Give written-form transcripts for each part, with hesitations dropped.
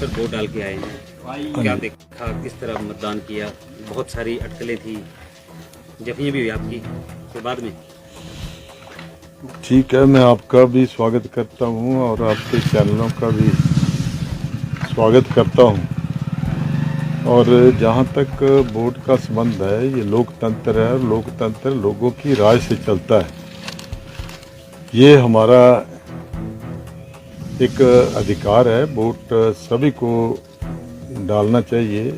पर वोट डाल के आए हैं, क्या देखा, किस तरह मतदान किया? बहुत सारी अटकलें थी, जख्मी भी हुई आपकी, तो बाद में ठीक है। मैं आपका भी स्वागत करता हूं और आपके चैनलों का भी स्वागत करता हूं। और जहां तक वोट का संबंध है, ये लोकतंत्र है और लोकतंत्र लोगों की राय से चलता है। ये हमारा एक अधिकार है, वोट सभी को डालना चाहिए।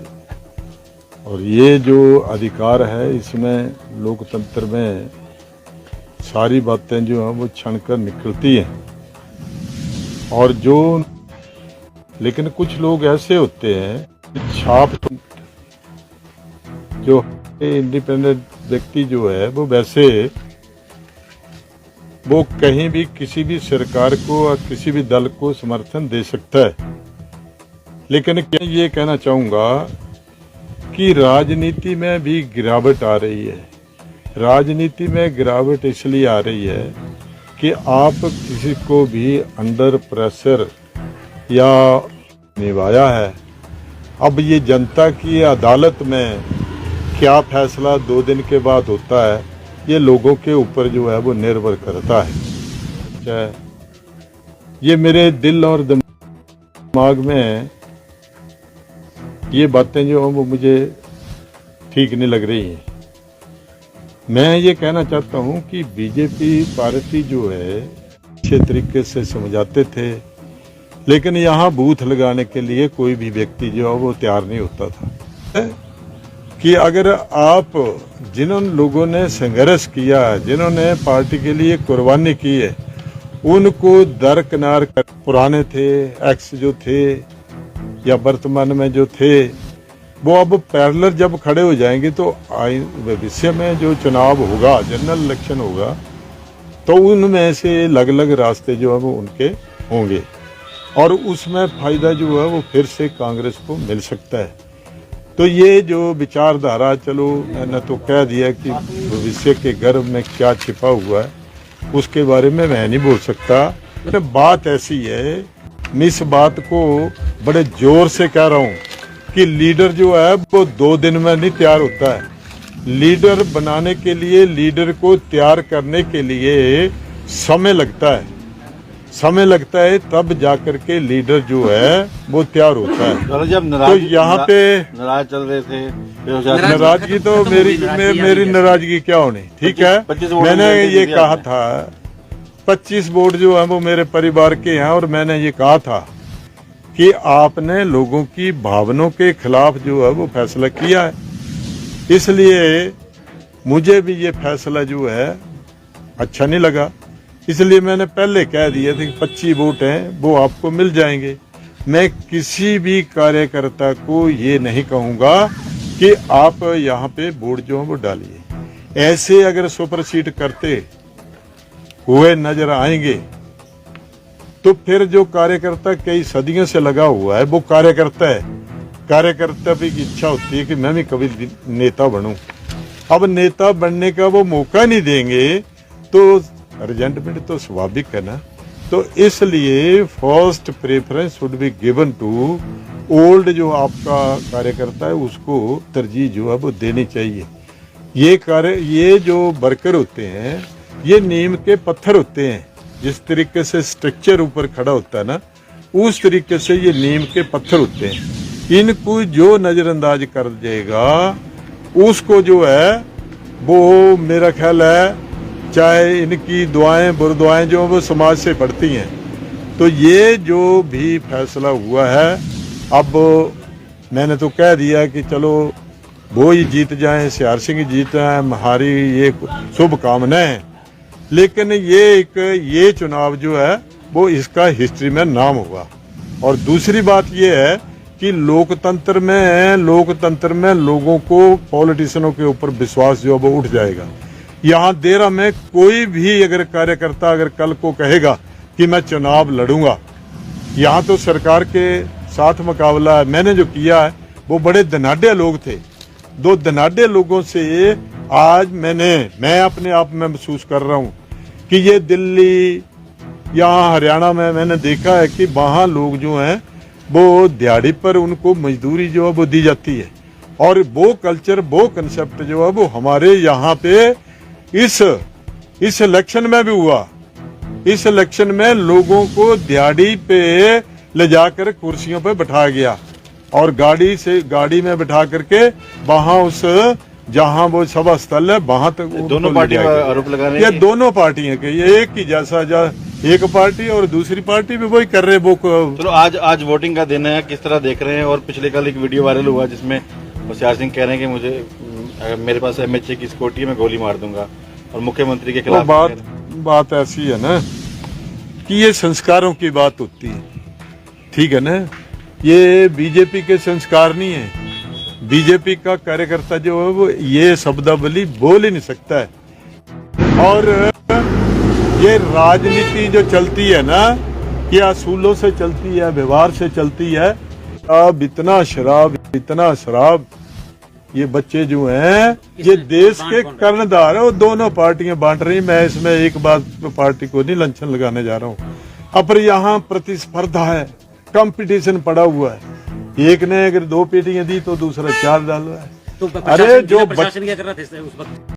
और ये जो अधिकार है, इसमें लोकतंत्र में सारी बातें जो हैं वो छण कर निकलती हैं। और लेकिन कुछ लोग ऐसे होते हैं, छाप जो इंडिपेंडेंट व्यक्ति जो है वो कहीं भी किसी भी सरकार को और किसी भी दल को समर्थन दे सकता है। लेकिन ये कहना चाहूँगा कि राजनीति में भी गिरावट आ रही है। राजनीति में गिरावट इसलिए आ रही है कि आप किसी को भी अंडर प्रेशर या निभाया है। अब ये जनता की अदालत में क्या फैसला 2 दिन के बाद होता है, ये लोगों के ऊपर जो है वो निर्भर करता है। ये मेरे दिल और दिमाग में ये बातें जो हैं वो मुझे ठीक नहीं लग रही हैं। मैं ये कहना चाहता हूं कि बीजेपी पार्टी जो है अच्छे तरीके से समझाते थे, लेकिन यहाँ बूथ लगाने के लिए कोई भी व्यक्ति जो है वो तैयार नहीं होता था। कि अगर आप जिन्होंने लोगों ने संघर्ष किया, जिन्होंने पार्टी के लिए कुर्बानी की है, उनको दरकिनार कर, पुराने थे, एक्स जो थे या वर्तमान में जो थे, वो अब पैरेलल जब खड़े हो जाएंगे तो भविष्य में जो चुनाव होगा, जनरल इलेक्शन होगा, तो उनमें से अलग अलग रास्ते जो है वो उनके होंगे और उसमें फायदा जो है वो फिर से कांग्रेस को मिल सकता है। तो ये जो विचारधारा, चलो मैंने तो कह दिया कि भविष्य के गर्भ में क्या छिपा हुआ है उसके बारे में मैं नहीं बोल सकता। लेकिन बात ऐसी है, मैं इस बात को बड़े जोर से कह रहा हूँ कि लीडर जो है वो 2 दिन में नहीं तैयार होता है। लीडर बनाने के लिए, लीडर को तैयार करने के लिए समय लगता है। समय लगता है, तब जाकर के लीडर जो है वो तैयार होता है। जब तो यहाँ पे नाराज चल रहे थे, नाराजगी तो मेरी नाराजगी क्या होनी, ठीक है। मैंने ये कहा था 25 वोट जो है वो मेरे परिवार के हैं और मैंने ये कहा था कि आपने लोगों की भावनाओं के खिलाफ जो है वो फैसला किया है, इसलिए मुझे भी ये फैसला जो है अच्छा नहीं लगा। इसलिए मैंने पहले कह दिया था कि 25 वोट हैं वो आपको मिल जाएंगे। मैं किसी भी कार्यकर्ता को ये नहीं कहूँगा कि आप यहाँ पे वोट जो है वो डालिए। ऐसे अगर सुपरसीड करते हुए नजर आएंगे तो फिर जो कार्यकर्ता कई सदियों से लगा हुआ है वो कार्यकर्ता है। कार्यकर्ता भी की इच्छा होती है कि मैं भी कभी नेता बनूं। अब नेता बनने का वो मौका नहीं देंगे तो रिजेंटमेंट तो स्वाभाविक है ना। तो इसलिए first preference should be given to old, जो आपका कार्यकर्ता है उसको तरजीह जो है वो देनी चाहिए। ये जो वर्कर होते हैं ये नीम के पत्थर होते हैं। जिस तरीके से स्ट्रक्चर ऊपर खड़ा होता है ना, उस तरीके से ये नीम के पत्थर होते हैं। इनको जो नजरअंदाज कर देगा उसको जो है वो, मेरा ख्याल है, चाहे इनकी दुआएं बुरदुआएं जो वो समाज से पड़ती हैं। तो ये जो भी फैसला हुआ है, अब मैंने तो कह दिया कि चलो वो ही जीत जाएं, CR सिंह जीत जाएं, हमारी ये शुभकामनाएं हैं। लेकिन ये चुनाव जो है वो इसका हिस्ट्री में नाम होगा। और दूसरी बात ये है कि लोकतंत्र में लोगों को, पॉलिटिशियनों के ऊपर विश्वास जो है वो उठ जाएगा। यहाँ देरा में कोई भी अगर कार्यकर्ता अगर कल को कहेगा कि मैं चुनाव लड़ूंगा, यहाँ तो सरकार के साथ मुकाबला है। मैंने जो किया है वो बड़े धनाढ़ लोग थे। 2 धनाढ़ लोगों से आज मैं अपने आप में महसूस कर रहा हूँ कि ये दिल्ली, यहाँ हरियाणा में मैंने देखा है कि वहाँ लोग जो हैं वो दिहाड़ी पर उनको मजदूरी जो है वो दी जाती है। और वो कल्चर, वो कंसेप्ट जो है वो हमारे यहाँ पे इस इलेक्शन में भी हुआ। इस इलेक्शन में लोगों को दिहाड़ी पे ले जाकर कुर्सियों पे बैठाया गया और गाड़ी में बैठा करके वहां उस जहां वो सभा स्थल है वहां तक दोनों पार्टियों पर आरोप लगा रहे हैं। ये दोनों पार्टियां के, ये एक ही जैसा एक पार्टी और दूसरी पार्टी भी वही कर रहे वो। चलो आज वोटिंग का दिन है, किस तरह देख रहे हैं? और पिछले कल एक वीडियो वायरल हुआ जिसमें होशियार सिंह कह रहे हैं कि मुझे मेरे पास MHA की सिक्योरिटी है, मैं गोली मार दूंगा, और मुख्यमंत्री के खिलाफ बात ऐसी है ना कि ये संस्कारों की बात होती है, ठीक है ना। ये बीजेपी के संस्कार नहीं है। बीजेपी का कार्यकर्ता जो है वो ये शब्दावली बोल ही नहीं सकता है। और ये राजनीति जो चलती है ना, ये असूलों से चलती है, व्यवहार से चलती है। अब इतना शराब ये बच्चे जो हैं ये देश के कर्णधार है। वो दोनों पार्टियां बांट रही। मैं इसमें एक बात पार्टी को नहीं लांछन लगाने जा रहा हूँ। अब यहाँ प्रतिस्पर्धा है, कंपटीशन पड़ा हुआ है। एक ने अगर 2 पेटियां दी तो दूसरा 4 डाल रहा है। तो अरे जो प्रशासन क्या कर रहा था उस वक्त?